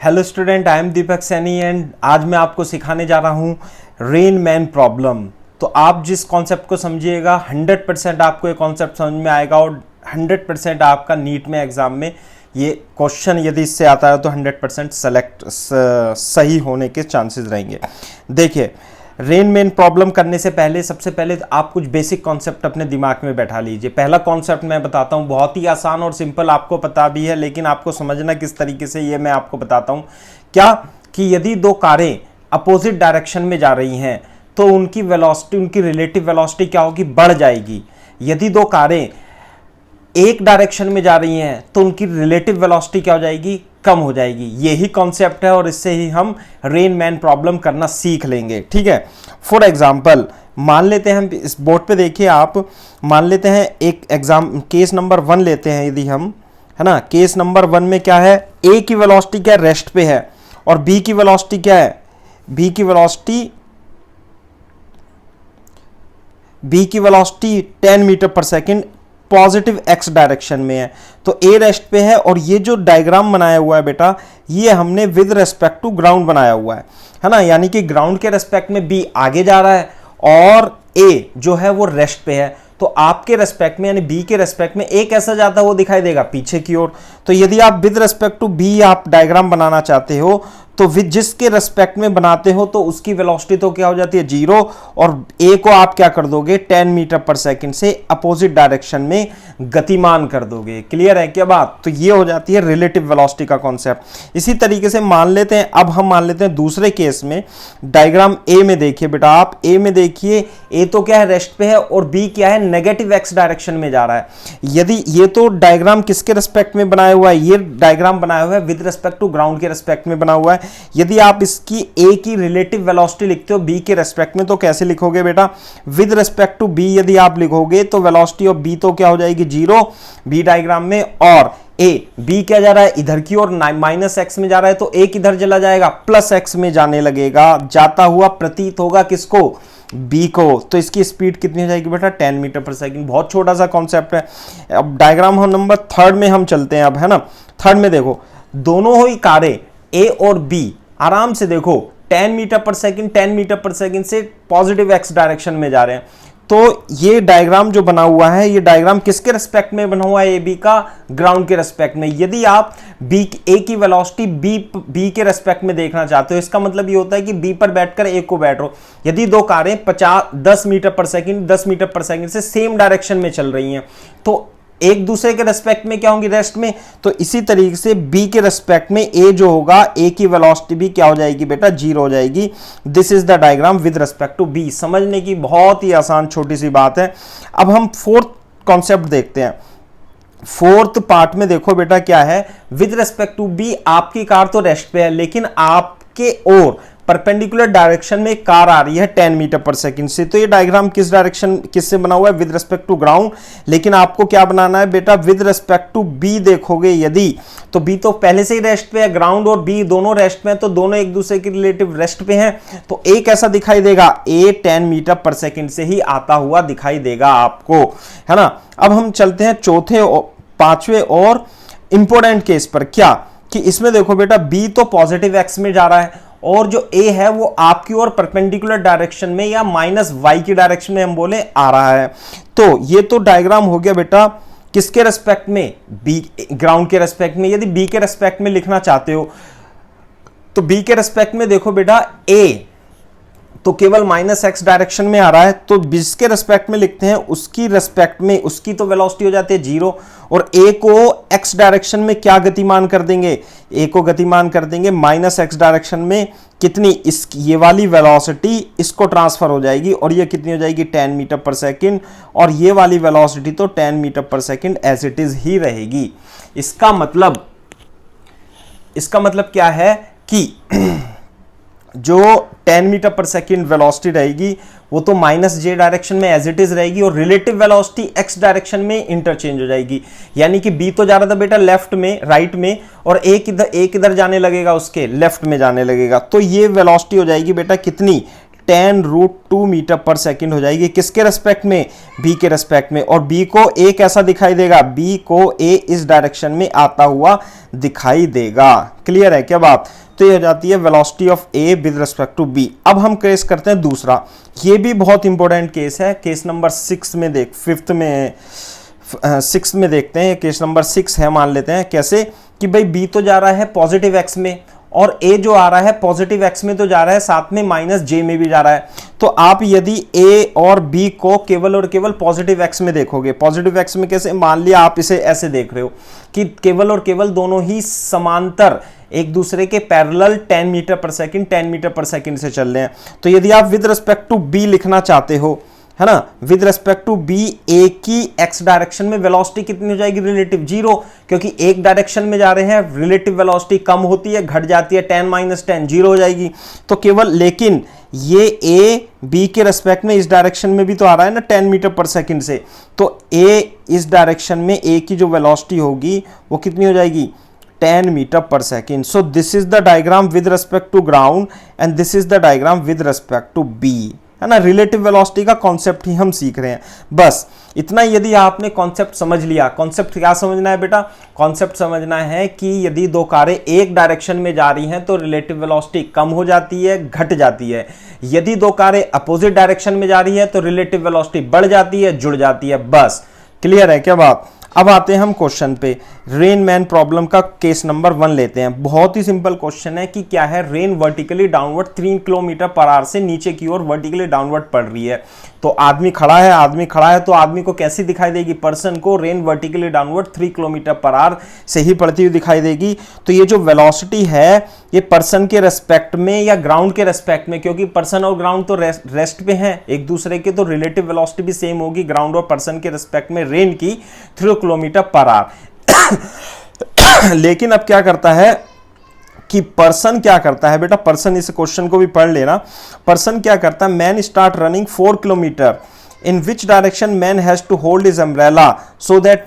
Hello student, I am Deepak Saini and आज मैं आपको सिखाने जा रहा हूँ रेन मैन प्रॉब्लम। तो आप जिस कॉन्सेप्ट को समझिएगा 100% आपको ये कॉन्सेप्ट समझ में आएगा और 100% आपका नीट में एग्जाम में ये क्वेश्चन यदि इससे आता है तो 100% सही होने के चांसेस रहेंगे। देखिए, रेन मैन प्रॉब्लम करने से पहले सबसे पहले आप कुछ बेसिक कॉन्सेप्ट अपने दिमाग में बैठा लीजिए। पहला कॉन्सेप्ट मैं बताता हूँ, बहुत ही आसान और सिंपल, आपको पता भी है लेकिन आपको समझना किस तरीके से ये मैं आपको बताता हूँ। क्या कि यदि दो कारें अपोजिट डायरेक्शन में जा रही हैं तो उनकी वेलोसिटी, उनकी रिलेटिव वेलोसिटी क्या होगी, बढ़ जाएगी। यदि दो कारें एक डायरेक्शन में जा रही हैं तो उनकी रिलेटिव वेलोसिटी क्या हो जाएगी, कम हो जाएगी। यही कॉन्सेप्ट है और इससे ही हम रेन मैन प्रॉब्लम करना सीख लेंगे। ठीक है, फॉर एग्जांपल मान लेते हैं, हम इस बोर्ड पे देखिए आप, मान लेते हैं एक एग्जाम केस नंबर 1 लेते हैं यदि हम, है ना। केस नंबर 1 में क्या है, ए की वेलोसिटी क्या रेस्ट पे है और बी की वेलोसिटी क्या है, बी की वेलोसिटी 10 मीटर पर सेकेंड पॉजिटिव एक्स डायरेक्शन में है। तो ए रेस्ट पे है और ये जो डायग्राम बनाया हुआ है बेटा, ये हमने विद रेस्पेक्ट टू ग्राउंड बनाया हुआ है ना। यानी कि ग्राउंड के रेस्पेक्ट में बी आगे जा रहा है और ए जो है वो रेस्ट पे है। तो आपके रेस्पेक्ट में यानी बी के रेस्पेक्ट में ए कैसा जाता है वो दिखाई देगा पीछे की ओर। तो यदि आप विद रेस्पेक्ट टू बी आप डायग्राम बनाना चाहते हो तो विद जिसके रेस्पेक्ट में बनाते हो तो उसकी वेलोसिटी तो क्या हो जाती है, 0, और ए को आप क्या कर दोगे, 10 मीटर पर सेकंड से अपोजिट डायरेक्शन में गतिमान कर दोगे। क्लियर है क्या बात। तो ये हो जाती है रिलेटिव वेलोसिटी का कॉन्सेप्ट। इसी तरीके से मान लेते हैं, अब हम मान लेते हैं दूसरे केस में, डायग्राम ए में देखिए बेटा, आप ए में देखिए, ए तो क्या है, रेस्ट पे है और बी क्या है, नेगेटिव एक्स डायरेक्शन में जा रहा है। यदि ये तो डायग्राम किसके रेस्पेक्ट में बनाया हुआ है, ये डायग्राम बनाया हुआ है विद रेस्पेक्ट टू ग्राउंड के रेस्पेक्ट में बना हुआ है। यदि आप इसकी ए की रिलेटिव वेलोसिटी लिखते हो बी के रेस्पेक्ट में तो कैसे लिखोगे बेटा, विद रेस्पेक्ट टू बी यदि आप लिखोगे तो वेलोसिटी ऑफ बी तो क्या हो जाएगी, 0 बी डायग्राम में, और ए बी क्या जा रहा है, इधर की ओर माइनस एक्स में जा रहा है तो ए किधर चला जाएगा, प्लस एक्स में जाने लगेगा, जाता हुआ प्रतीत होगा किसको, बी को। तो इसकी स्पीड कितनी हो जाएगी बेटा, 10 मीटर पर सेकंड। बहुत छोटा सा कॉन्सेप्ट है। अब डायग्राम हम नंबर 3 में हम चलते हैं अब, है ना। 3 में देखो, दोनों ही कारें ए और बी आराम से देखो 10 metre per second 10 metre per second से पॉजिटिव एक्स डायरेक्शन में जा रहे हैं। तो ये डायग्राम जो बना हुआ है, ये डायग्राम किसके रेस्पेक्ट में बना हुआ है, ए बी का ग्राउंड के रेस्पेक्ट में। यदि आप ए की वेलोसिटी बी के रेस्पेक्ट में देखना चाहते हो, इसका मतलब ये होता है कि बी पर बैठकर ए को बैठो। यदि दो कारें 10 metre per second 10 metre per second से सेम डायरेक्शन में चल रही हैं तो एक दूसरे के रेस्पेक्ट में क्या होंगी, रेस्ट में। तो इसी तरीके से बी के रेस्पेक्ट में ए जो होगा, ए की वेलोसिटी भी क्या हो जाएगी बेटा, 0 हो जाएगी। This is the diagram with respect to B. समझने की बहुत ही आसान छोटी सी बात है। अब हम फोर्थ कॉन्सेप्ट देखते हैं। फोर्थ पार्ट में देखो बेटा क्या है, विद रेस्पेक्ट टू बी आपकी कार तो रेस्ट पे है लेकिन आपके और परपेंडिकुलर डायरेक्शन में कार आ रही है 10 मीटर पर सेकंड से। तो ये डायग्राम किस डायरेक्शन किससे बना हुआ है, विद रिस्पेक्ट टू ग्राउंड। लेकिन आपको क्या बनाना है बेटा, विद रिस्पेक्ट टू बी देखोगे यदि, तो बी तो पहले से ही रेस्ट पे है, ग्राउंड और बी दोनों रेस्ट में है तो दोनों एक दूसरे के रिलेटिव रेस्ट पे हैं। तो ए कैसा दिखाई देगा, ए 10 मीटर पर सेकंड से ही आता हुआ दिखाई देगा आपको, है ना। अब हम चलते हैं चौथे और पांचवें और इंपोर्टेंट केस पर। क्या कि इसमें देखो बेटा, बी तो पॉजिटिव एक्स में जा रहा है और जो ए है वो आपकी ओर परपेंडिकुलर डायरेक्शन में या माइनस वाई की डायरेक्शन में हम बोले आ रहा है। तो ये तो डायग्राम हो गया बेटा किसके रेस्पेक्ट में, बी ग्राउंड के रेस्पेक्ट में। यदि बी के रेस्पेक्ट में लिखना चाहते हो तो बी के रेस्पेक्ट में देखो बेटा, ए तो केवल माइनस एक्स डायरेक्शन में आ रहा है तो जिसके रेस्पेक्ट में लिखते हैं उसकी रेस्पेक्ट में उसकी तो वेलोसिटी हो जाती है 0 और ए को एक्स डायरेक्शन में क्या गतिमान कर देंगे, ए को गतिमान कर देंगे माइनस एक्स डायरेक्शन में। कितनी, इस ये वाली वेलोसिटी इसको ट्रांसफर हो जाएगी और ये कितनी हो जाएगी, 10 मीटर पर सेकंड, और ये वाली वेलोसिटी तो 10 metre per second as it is ही रहेगी। इसका मतलब क्या है कि जो 10 मीटर पर सेकंड वेलोसिटी रहेगी वो तो माइनस जे डायरेक्शन में एज इट इज रहेगी और रिलेटिव वेलोसिटी एक्स डायरेक्शन में इंटरचेंज हो जाएगी। यानी कि बी तो जा रहा था बेटा लेफ्ट में, राइट में, और ए किधर जाने लगेगा, उसके लेफ्ट में जाने लगेगा। तो ये वेलोसिटी हो जाएगी बेटा कितनी, 10√2 मीटर पर सेकंड हो जाएगी। किसके रेस्पेक्ट में? बी के रेस्पेक्ट में। और बी को ए कैसा दिखाई देगा? बी को ए इस डायरेक्शन में आता हुआ दिखाई देगा। क्लियर है क्या बात? तो ये हो जाती है velocity of A with respect to B. अब हम केस करते हैं दूसरा, ये भी बहुत इंपॉर्टेंट केस है। केस नंबर 6 में सिक्स में देखते हैं। केस नंबर 6 है, मान लेते हैं कैसे कि भाई बी तो जा रहा है पॉजिटिव एक्स में और ए जो आ रहा है पॉजिटिव एक्स में तो जा रहा है, साथ में माइनस जे में भी जा रहा है। तो आप यदि ए और बी को केवल और केवल पॉजिटिव एक्स में देखोगे, पॉजिटिव एक्स में कैसे? मान लिया आप इसे ऐसे देख रहे हो कि केवल और केवल दोनों ही समांतर एक दूसरे के parallel 10 metre per second 10 metre per second से चल रहे हैं। तो यदि आप विद रिस्पेक्ट टू बी लिखना चाहते हो, है ना, विद रिस्पेक्ट टू बी ए की एक्स डायरेक्शन में वेलोसिटी कितनी हो जाएगी? रिलेटिव 0, क्योंकि एक डायरेक्शन में जा रहे हैं, रिलेटिव वेलोसिटी कम होती है, घट जाती है, 10 - 10 0 हो जाएगी। तो केवल, लेकिन ये ए बी के रेस्पेक्ट में इस डायरेक्शन में भी तो आ रहा है ना 10 मीटर पर सेकंड से, तो ए इस डायरेक्शन में ए की जो वेलोसिटी होगी वो कितनी हो जाएगी? 10 metre per second. So this is the diagram with respect to ground and this is the diagram with respect to B, है ना। रिलेटिव वेलोसिटी का कॉन्सेप्ट ही हम सीख रहे हैं, बस इतना। यदि आपने कॉन्सेप्ट समझ लिया, कॉन्सेप्ट क्या समझना है बेटा? कॉन्सेप्ट समझना है कि यदि दो कारें एक डायरेक्शन में जा रही हैं तो रिलेटिव वेलोसिटी कम हो जाती है, घट जाती है। यदि दो कारें अपोजिट डायरेक्शन में जा रही है तो रिलेटिव वेलोसिटी बढ़ जाती है, जुड़ जाती है। बस क्लियर है क्या बात? अब आते हैं हम क्वेश्चन पे। रेन मैन प्रॉब्लम का केस नंबर 1 लेते हैं। बहुत ही सिंपल क्वेश्चन है कि क्या है, rain vertically downward 3 kilometre per our से नीचे की ओर वर्टिकली डाउनवर्ड पड़ रही है। तो आदमी खड़ा है तो आदमी को कैसी दिखाई देगी? पर्सन को rain vertically downward 3 kilometre per our से ही पड़ती हुई दिखाई देगी। तो ये जो वेलोसिटी है ये पर्सन के रेस्पेक्ट में या ग्राउंड के रेस्पेक्ट में, क्योंकि पर्सन और ग्राउंड तो रेस्ट पे हैं एक दूसरे के, तो रिलेटिव वेलोसिटी भी सेम होगी ग्राउंड और पर्सन के रेस्पेक्ट में रेन की 3 किलोमीटर पर आवर। लेकिन अब क्या करता है कि पर्सन क्या करता है बेटा? पर्सन, इस क्वेश्चन को भी पढ़ लेना। पर्सन क्या करता है? Man start running 4 kilometre. In which direction man has to hold his umbrella so that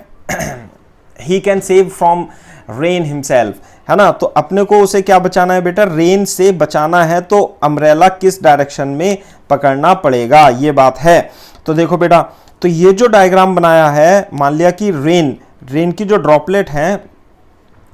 he can save from rain himself, है ना। तो अपने को उसे क्या बचाना है बेटा? रेन से बचाना है, तो अम्ब्रेला किस डायरेक्शन में पकड़ना पड़ेगा, ये बात है। तो देखो बेटा, तो ये जो डायग्राम बनाया है, मान लिया कि रेन की जो ड्रॉपलेट है,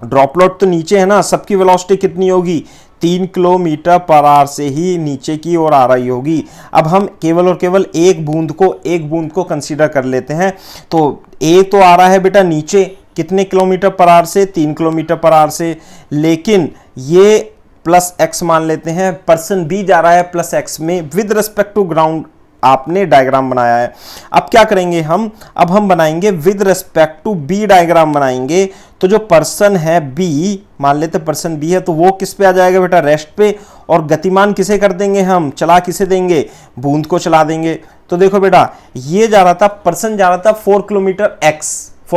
ड्रॉपलेट तो नीचे है ना, सबकी वेलोसिटी कितनी होगी? 3 किलोमीटर पर आवर से ही नीचे की ओर आ रही होगी। अब हम केवल और केवल एक बूंद को कंसीडर कर लेते हैं। तो ए तो आ रहा है बेटा नीचे कितने किलोमीटर पर आवर से? 3 किलोमीटर पर आवर से, लेकिन ये प्लस एक्स मान लेते हैं। पर्सन बी जा रहा है प्लस एक्स में विद रिस्पेक्ट टू ग्राउंड। आपने डायग्राम बनाया है, अब क्या करेंगे हम? अब हम बनाएंगे with respect to B diagram बनाएंगे। तो जो पर्सन है बी, मान लेते पर्सन बी है, तो वो किस पे आ जाएगा बेटा? रेस्ट पे। और गतिमान किसे कर देंगे हम? चला किसे देंगे? बूंद को चला देंगे। तो देखो बेटा, ये जा रहा था, पर्सन जा रहा था 4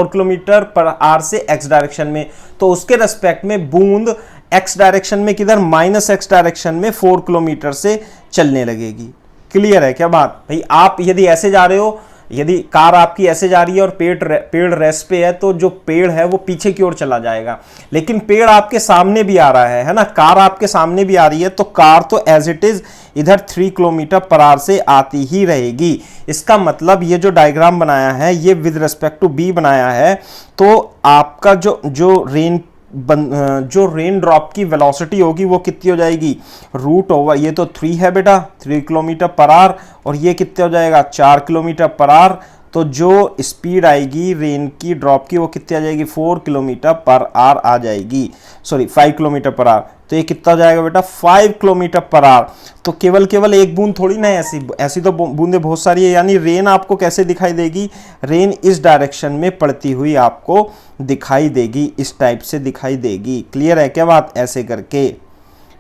किलोमीटर पर आवर से एक्स डायरेक्शन में, तो उसके रेस्पेक्ट में बूंद एक्स डायरेक्शन में किधर? माइनस एक्स डायरेक्शन में 4 किलोमीटर से चलने लगेगी। क्लियर है क्या बात? भाई आप यदि ऐसे जा रहे हो, यदि कार आपकी ऐसे जा रही है और पेड़ रेस्ट पे है, तो जो पेड़ है वो पीछे की ओर चला जाएगा। लेकिन पेड़ आपके सामने भी आ रहा है ना, कार आपके सामने भी आ रही है, तो कार तो एज इट इज इधर 3 किलोमीटर पर आवर से आती ही रहेगी। इसका मतलब ये जो डायग्राम बनाया है ये विद रिस्पेक्ट टू बी बनाया है। तो आपका जो रेन ड्रॉप की वेलोसिटी होगी वो कितनी हो जाएगी? रूट ओवर, ये तो 3 है बेटा, 3 किलोमीटर पर आवर, और ये कितने हो जाएगा? 4 किलोमीटर पर आवर। तो जो स्पीड आएगी रेन की ड्रॉप की वो कितनी आ जाएगी? 4 किलोमीटर पर आवर आ जाएगी, सॉरी 5 किलोमीटर पर आवर। तो ये कितना हो जाएगा बेटा? 5 किलोमीटर पर आवर। तो केवल एक बूंद थोड़ी ना है, ऐसी तो बूंदें बहुत सारी है। यानी रेन आपको कैसे दिखाई देगी? रेन इस डायरेक्शन में पड़ती हुई आपको दिखाई देगी, इस टाइप से दिखाई देगी। क्लियर है क्या बात? ऐसे करके,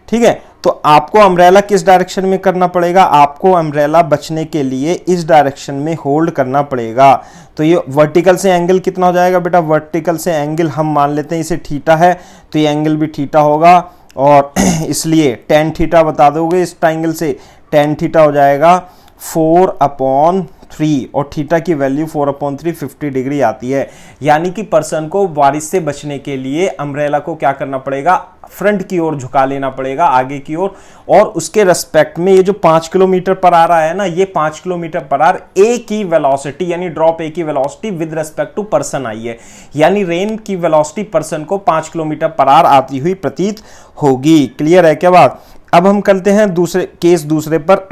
ठीक है। तो आपको अम्ब्रेला किस डायरेक्शन में करना पड़ेगा? आपको अम्ब्रेला बचने के लिए इस डायरेक्शन में होल्ड करना पड़ेगा। तो ये वर्टिकल से एंगल कितना हो जाएगा बेटा? वर्टिकल से एंगल हम मान लेते हैं इसे थीटा है, तो ये एंगल भी थीटा होगा, और इसलिए tan थीटा बता दोगे इस ट्राइंगल से, tan थीटा हो जाएगा 4/3 और थीटा की वैल्यू 4/3 50 डिग्री आती है। यानी कि पर्सन को बारिश से बचने के लिए अम्ब्रेला को क्या करना पड़ेगा, फ्रंट की ओर झुका लेना पड़ेगा, आगे की ओर। और उसके रेस्पेक्ट में ये जो 5 किलोमीटर पर आ रहा है ना, ये 5 किलोमीटर पर आर ए की वेलोसिटी यानी ड्रॉप ए की velocity with respect to person आई है। यानी रेन की वेलोसिटी पर्सन को 5 किलोमीटर पर आर आती हुई प्रतीत होगी। क्लियर है क्या बात? अब हम करते हैं दूसरे पर।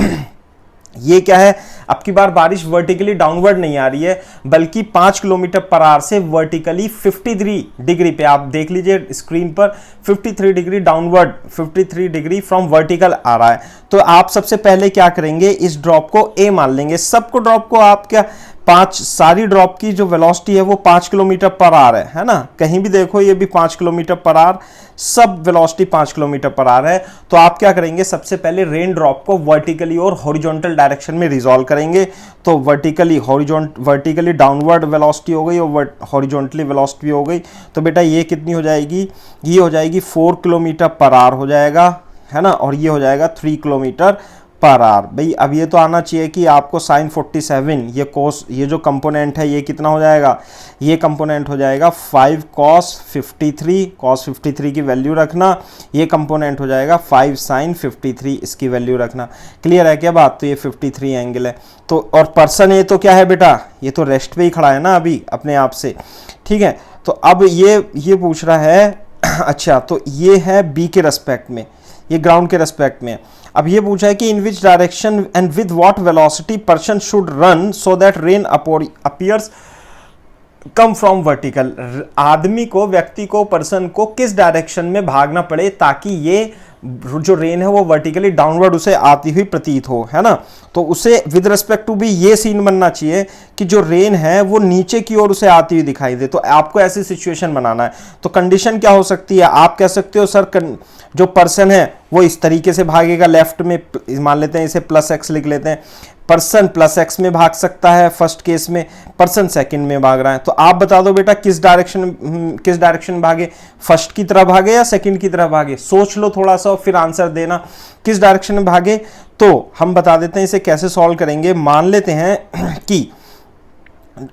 ये क्या है, अब की बार बारिश वर्टिकली डाउनवर्ड नहीं आ रही है, बल्कि 5 किलोमीटर पर आवर से वर्टिकली 53 डिग्री पे, आप देख लीजिए स्क्रीन पर 53 degree downward, 53 degree from vertical आ रहा है। तो आप सबसे पहले क्या करेंगे, इस ड्रॉप को ए मान लेंगे। सबको ड्रॉप को आप क्या, सारी ड्रॉप की जो वेलोसिटी है वो 5 किलोमीटर पर आवर है ना। कहीं भी देखो ये भी 5 किलोमीटर पर आवर, सब वेलोसिटी 5 किलोमीटर पर आवर है। तो आप क्या करेंगे, सबसे पहले रेन ड्रॉप को वर्टिकली और हॉरिजॉन्टल डायरेक्शन में रिजॉल्व करेंगे। तो वर्टिकली डाउनवर्ड वेलोसिटी हो गई और हॉरिजॉन्टली वेलोसिटी हो गई। तो बेटा ये कितनी हो जाएगी, ये हो जाएगी 4 किलोमीटर पर आवर हो जाएगा, है ना। और ये हो जाएगा 3 किलोमीटर पर आवर। भाई अब ये तो आना चाहिए कि आपको sin 47, ये cos, ये जो कंपोनेंट है ये कितना हो जाएगा, ये कंपोनेंट हो जाएगा 5 cos 53 की वैल्यू रखना। ये कंपोनेंट हो जाएगा 5 sin 53, इसकी वैल्यू रखना। क्लियर है क्या बात? तो ये 53 एंगल है। तो और पर्सन ये तो क्या है बेटा, ये तो रेस्ट पे ही खड़ा है ना अभी अपने आप से, ठीक है। तो अब ये पूछ रहा है अच्छा, तो ये है बी के रेस्पेक्ट में, ये ग्राउंड के रेस्पेक्ट में। अब ये पूछा है कि in which direction and with what velocity person should run so that rain appears come from vertical. आदमी को, व्यक्ति को, पर्सन को किस डायरेक्शन में भागना पड़े ताकि ये जो रेन है वो वर्टिकली डाउनवर्ड उसे आती हुई प्रतीत हो, है ना। तो उसे विद रिस्पेक्ट टू भी ये सीन बनना चाहिए कि जो रेन है वो नीचे की ओर उसे आती हुई दिखाई दे। तो आपको ऐसी सिचुएशन बनाना है। तो कंडीशन क्या हो सकती है, आप कह सकते हो सर जो पर्सन है वो इस तरीके से भागेगा, लेफ्ट में मान लेते हैं, इसे +x लिख लेते हैं। पर्सन +x में भाग सकता है फर्स्ट केस में, पर्सन सेकंड में भाग रहा है। तो आप बता दो बेटा किस डायरेक्शन भागे, फर्स्ट की तरफ भागे या सेकंड की तरफ भागे? सोच लो थोड़ा सा और फिर आंसर देना, किस डायरेक्शन में भागे। तो हम बता देते हैं इसे कैसे सॉल्व करेंगे। मान लेते हैं कि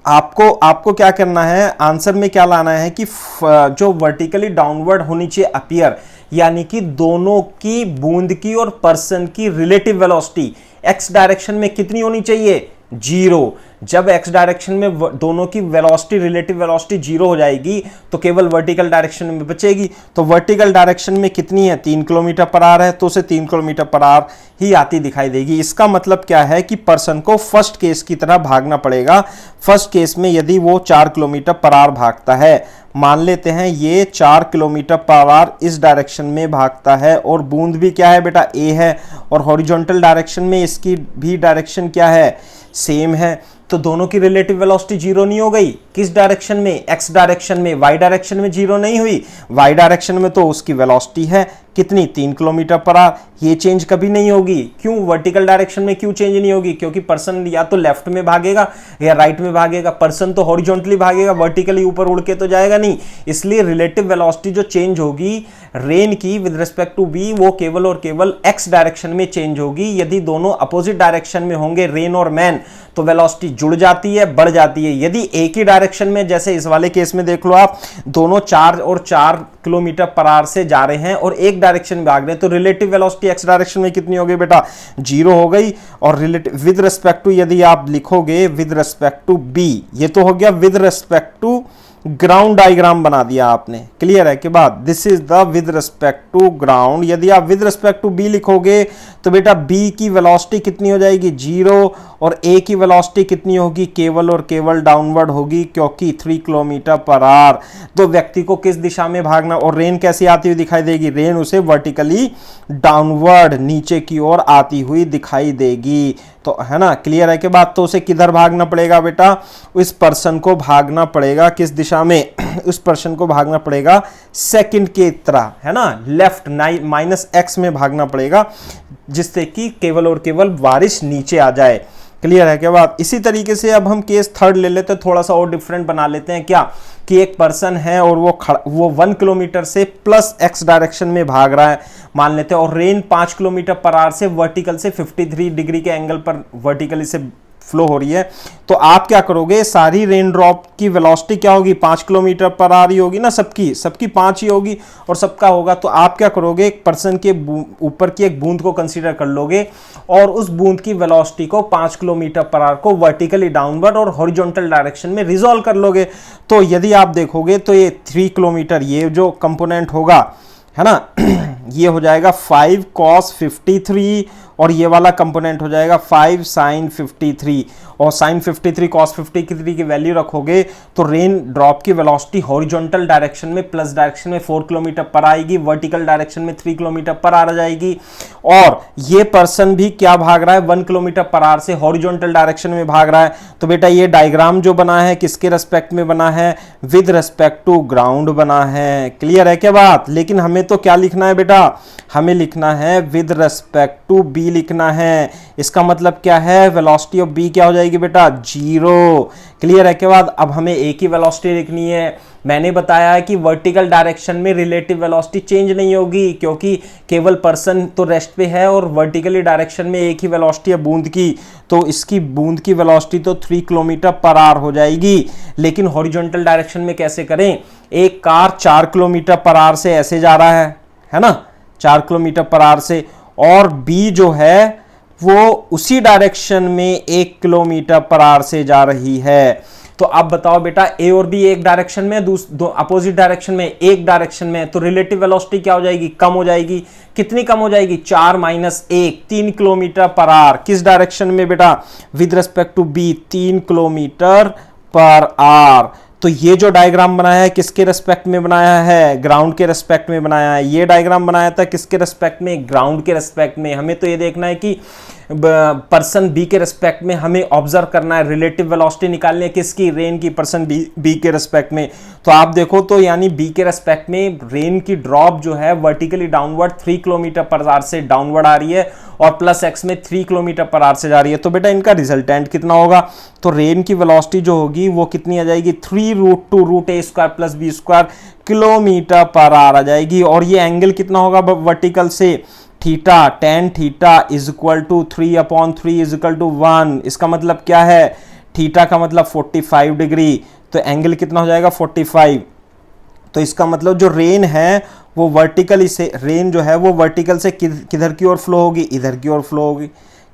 आपको क्या करना है, आंसर में क्या लाना है कि जो वर्टिकली डाउनवर्ड होनी चाहिए अपीयर, यानी कि दोनों की, बूंद की और पर्सन की रिलेटिव वेलोसिटी एक्स डायरेक्शन में कितनी होनी चाहिए, 0। जब एक्स डायरेक्शन में दोनों की वेलोसिटी, रिलेटिव वेलोसिटी 0 हो जाएगी तो केवल वर्टिकल डायरेक्शन में बचेगी। तो वर्टिकल डायरेक्शन में कितनी है, 3 किलोमीटर पर आवर है, तो उसे 3 किलोमीटर पर आवर ही आती दिखाई देगी। इसका मतलब क्या है कि पर्सन को फर्स्ट केस की तरह भागना पड़ेगा। फर्स्ट केस में यदि वो 4 किलोमीटर पर आवर भागता है, मान लेते हैं ये 4 किलोमीटर पर आवर इस डायरेक्शन में भागता है, और बूंद भी क्या है बेटा, ए है, और हॉरिजॉन्टल डायरेक्शन में इसकी भी डायरेक्शन क्या है, सेम है। तो दोनों की रिलेटिव वेलोसिटी 0 नहीं हो गई। किस डायरेक्शन में, एक्स डायरेक्शन में। वाई डायरेक्शन में 0 नहीं हुई, वाई डायरेक्शन में तो उसकी वेलोसिटी है कितनी, 3 किलोमीटर पर आवर। ये चेंज कभी नहीं होगी। क्यों, वर्टिकल डायरेक्शन में क्यों चेंज नहीं होगी? क्योंकि पर्सन या तो लेफ्ट में भागेगा या राइट में भागेगा। पर्सन तो हॉरिजॉन्टली भागेगा, वर्टिकली ऊपर उड़ के तो जाएगा नहीं। इसलिए रिलेटिव वेलोसिटी जो चेंज होगी रेन की विद रिस्पेक्ट टू बी, वो केवल और केवल एक्स डायरेक्शन में चेंज होगी। यदि दोनों अपोजिट डायरेक्शन में होंगे, रेन और मैन, तो वेलोसिटी जुड़ जाती है, बढ़ जाती है। यदि एक ही डायरेक्शन में, जैसे इस वाले केस में देख लो आप, दोनों 4 और 4 किलोमीटर पर आवर से जा रहे हैं और एक डायरेक्शन में भाग रहे हैं, तो रिलेटिव वेलोसिटी एक्स डायरेक्शन में कितनी हो गई बेटा, 0 हो गई। और रिलेटिव विद रिस्पेक्ट टू यदि आप लिखोगे विद रिस्पेक्ट टू बी, ये तो हो गया with respect to ground diagram बना दिया आपने। क्लियर है कि बात, this is the with respect to ground. यदि आप विद रिस्पेक्ट टू बी लिखोगे तो बेटा बी की वेलोसिटी कितनी हो जाएगी, 0, और ए की वेलोसिटी कितनी होगी, केवल और केवल डाउनवर्ड होगी, क्योंकि 3 किलोमीटर पर आवर। तो व्यक्ति को किस दिशा में भागना, और रेन कैसी आती हुई दिखाई देगी, रेन उसे वर्टिकली डाउनवर्ड, नीचे की ओर आती हुई दिखाई देगी। तो है ना, क्लियर है कि बात। तो उसे किधर भागना पड़ेगा बेटा, इस पर्सन को भागना पड़ेगा किस दिशा में, उस पर्सन को भागना पड़ेगा सेकंड के तरह, है ना, लेफ्ट -x में भागना पड़ेगा, जिससे कि केवल और केवल बारिश नीचे आ जाए। क्लियर है क्या बात। इसी तरीके से अब हम केस थर्ड ले लेते हैं, थोड़ा सा और डिफरेंट बना लेते हैं। क्या कि एक पर्सन है और वो 1 किलोमीटर से प्लस x डायरेक्शन में भाग रहा है मान लेते हैं, और रेन 5 किलोमीटर पर आवर से वर्टिकल से 53 डिग्री के एंगल पर वर्टिकली से फ्लो हो रही है। तो आप क्या करोगे, सारी रेन ड्रॉप की वेलोसिटी क्या होगी, 5 किलोमीटर पर आ रही होगी ना, सबकी 5 ही होगी और सबका होगा। तो आप क्या करोगे, एक पर्सन के ऊपर की एक बूंद को कंसीडर कर लोगे और उस बूंद की वेलोसिटी को 5 किलोमीटर पर आवर को वर्टिकली डाउनवर्ड और हॉरिजॉन्टल डायरेक्शन में रिजॉल्व कर लोगे। तो यदि आप देखोगे तो ये 3 किलोमीटर ये जो कंपोनेंट होगा है ना ये हो जाएगा 5 cos 53 और ये वाला कंपोनेंट हो जाएगा 5 sin 53 और sin 53 cos 53 की वैल्यू रखोगे तो रेन ड्रॉप की वेलोसिटी हॉरिजॉन्टल डायरेक्शन में प्लस डायरेक्शन में 4 किलोमीटर पर आएगी, वर्टिकल डायरेक्शन में 3 किलोमीटर पर आ जाएगी। और ये पर्सन भी क्या भाग रहा है, 1 किलोमीटर पर आवर से हॉरिजॉन्टल डायरेक्शन में भाग रहा है। तो बेटा ये डायग्राम जो बना है किसके रेस्पेक्ट में बना है, विद रेस्पेक्ट टू ग्राउंड बना है। क्लियर है क्या बात। लेकिन हमें तो क्या लिखना है बेटा, हमें लिखना है विद रेस्पेक्ट टू बी लिखना है। इसका मतलब क्या है, वेलोसिटी ऑफ बी क्या हो जाएगी बेटा, 0। क्लियर है क्या बात। अब हमें ए की वेलोसिटी लिखनी है। मैंने बताया है कि वर्टिकल डायरेक्शन में रिलेटिव वेलोसिटी चेंज नहीं होगी क्योंकि केवल पर्सन तो रेस्ट पे है और वर्टिकली डायरेक्शन में एक ही वेलोसिटी है बूंद की, तो इसकी बूंद की वेलोसिटी तो 3 किलोमीटर पर आवर हो जाएगी। लेकिन हॉरिजॉन्टल डायरेक्शन में कैसे करें, एक कार 4 किलोमीटर पर आवर से ऐसे जा रहा है ना, 4 किलोमीटर पर आवर से, और बी जो है वो उसी डायरेक्शन में 1 किलोमीटर पर आवर से जा रही है। तो अब बताओ बेटा, ए और बी एक डायरेक्शन में, दो अपोजिट डायरेक्शन में, एक डायरेक्शन में, तो रिलेटिव वेलोसिटी क्या हो जाएगी, कम हो जाएगी। कितनी कम हो जाएगी, 4 - 1, 3 किलोमीटर पर आवर। किस डायरेक्शन में बेटा, with respect to B 3 kilometre per hour. तो ये जो डायग्राम बनाया है किसके रेस्पेक्ट में बनाया है, ग्राउंड के रेस्पेक्ट में बनाया है। ये डायग्राम बनाया था किसके रेस्पेक्ट में, ग्राउंड के रेस्पेक्ट में। हमें तो ये देखना है कि पर्सन बी के रेस्पेक्ट में हमें ऑब्जर्व करना है, रिलेटिव वेलोसिटी निकालनी है किसकी, रेन की, पर्सन बी के रेस्पेक्ट में। तो आप देखो तो यानी बी के रेस्पेक्ट में रेन की ड्रॉप जो है vertically downward 3 kilometre per our से डाउनवर्ड आ रही है और प्लस एक्स में 3 किलोमीटर पर आवर से जा रही है। तो बेटा इनका रिजल्टेंट कितना होगा, तो रेन की वेलोसिटी जो होगी वो कितनी आ जाएगी, 3√2√a² + b² kilometre per our आ जाएगी। और ये एंगल कितना होगा वर्टिकल से, थीटा, tan थीटा = 3/3 = 1। इसका मतलब क्या है, थीटा का मतलब 45 डिग्री, तो एंगल कितना हो जाएगा 45। तो इसका मतलब जो रेन है वो वर्टिकली से, रेन जो है वो वर्टिकल से किधर की ओर फ्लो होगी, इधर की ओर फ्लो होगी।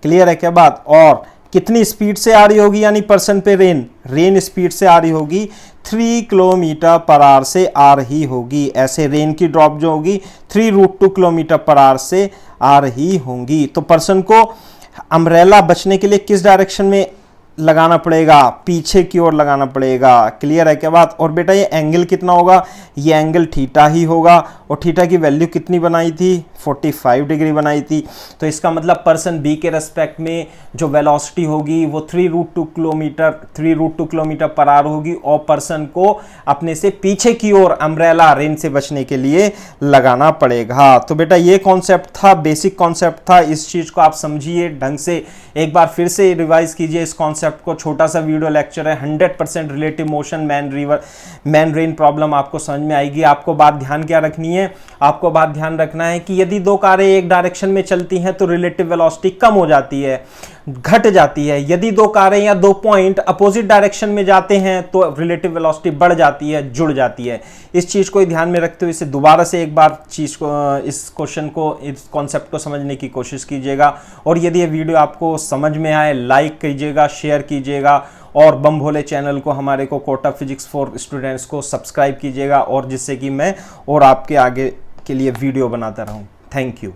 क्लियर है क्या बात। और कितनी स्पीड से आ रही होगी, यानी पर्सन पे रेन स्पीड से आ रही होगी 3 किलोमीटर पर आवर से आ रही होगी। ऐसे रेन की ड्रॉप जो होगी 3√2 किलोमीटर पर आवर से आ रही होंगी। तो पर्सन को अम्ब्रेला बचने के लिए किस डायरेक्शन में लगाना पड़ेगा, पीछे की ओर लगाना पड़ेगा। क्लियर है क्या बात। और बेटा ये एंगल कितना होगा, ये एंगल थीटा ही होगा, और थीटा की वैल्यू कितनी बनाई थी, 45 डिग्री बनाई थी। तो इसका मतलब पर्सन बी के रेस्पेक्ट में जो वेलोसिटी होगी वो 3√2 किलोमीटर पर आवर होगी, और पर्सन को अपने से पीछे की ओर अम्ब्रेला रेन से बचने के लिए लगाना पड़ेगा। तो बेटा ये कॉन्सेप्ट था, बेसिक कॉन्सेप्ट था। इस चीज को आप समझिए ढंग से, एक बार फिर से रिवाइज कीजिए इस कॉन्सेप्ट को। छोटा सा वीडियो लेक्चर है, 100% relative motion man rain problem आपको समझ में आएगी। आपको बात ध्यान क्या रखनी है, आपको बात ध्यान रखना है कि यदि दो कारें एक डायरेक्शन में चलती हैं तो रिलेटिव वेलोसिटी कम हो जाती है, घट जाती है। यदि दो कारें या दो पॉइंट अपोजिट डायरेक्शन में जाते हैं तो रिलेटिव वेलोसिटी बढ़ जाती है, जुड़ जाती है। इस चीज को ध्यान में रखते हुए इसे दोबारा से एक बार चीज को, इस क्वेश्चन को, इस कॉन्सेप्ट को समझने की कोशिश कीजिएगा। और यदि ये वीडियो आपको समझ में आए, लाइक कीजिएगा, शेयर कीजिएगा, और बम भोले चैनल को, हमारे को कोटा फिजिक्स फॉर स्टूडेंट्स को सब्सक्राइब कीजिएगा, और जिससे कि मैं और आपके आगे के लिए वीडियो बनाता रहूं। Thank you.